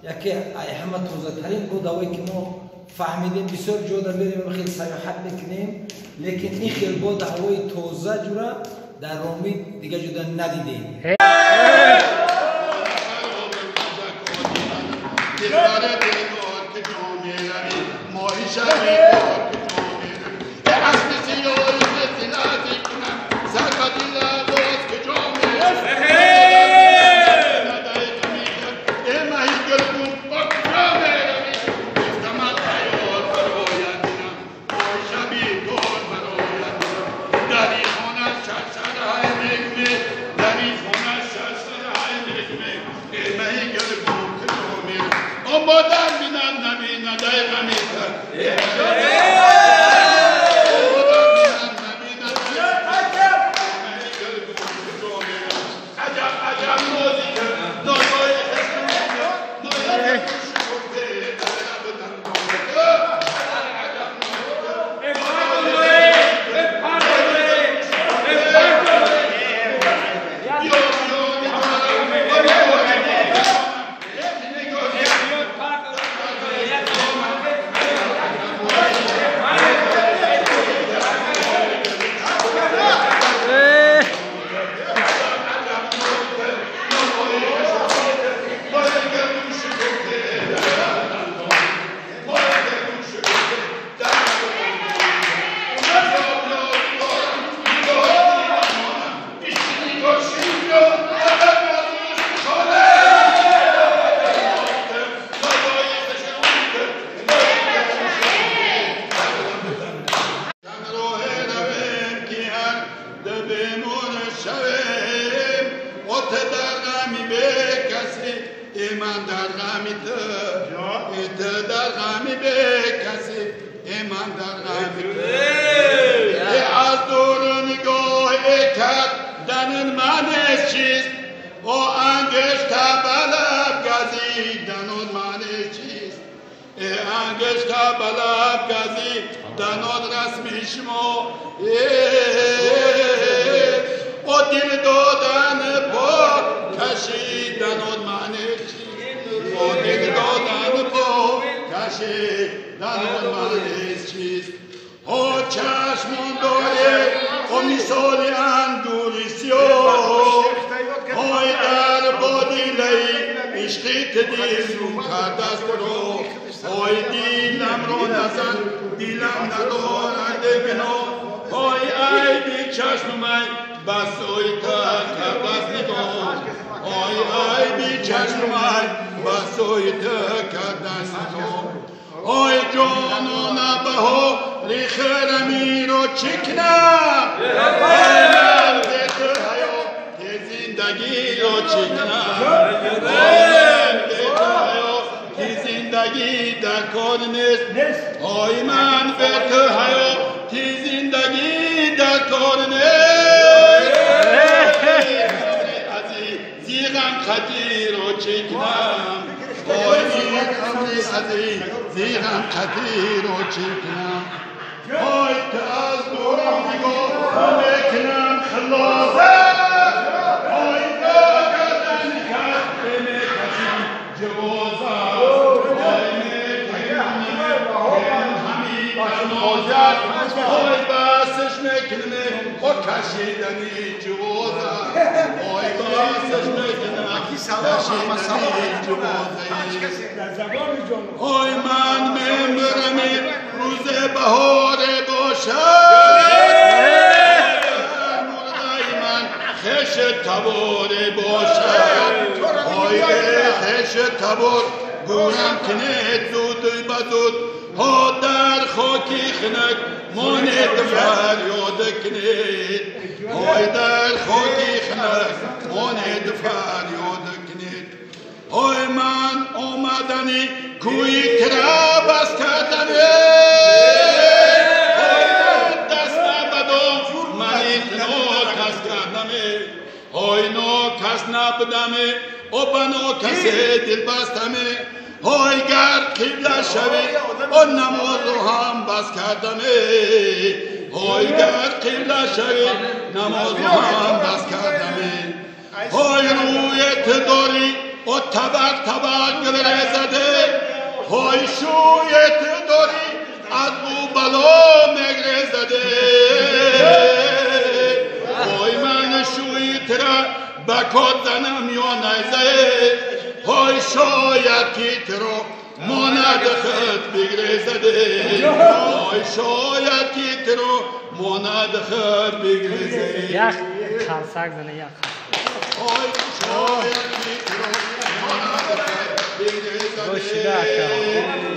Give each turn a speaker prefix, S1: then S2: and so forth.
S1: یکی همه توضیح ترین بود اولی که ما فهمیدیم بسیار جودا بریم خیلی سیاحت بکنیم لیکن این خیلی بود هوای توضیح جورا در رومی دیگه جدا ندیدیم
S2: و بنو کسی دل بستمه های گر قبله شوی و نماز رو هم بس کردمه های گر قبله شوی نماز رو هم بس کردمه های رویت داری و طبق طبق گره زده های شویت داری از او بلا مگره زده های من شویت را بکات زنم یا نیزه های شاید که ترو ماند خود بگره زده های شاید که ترو ماند خود بگره زده
S3: یخ خلصک زنه یخ
S2: های شاید که ترو ماند خود بگره زده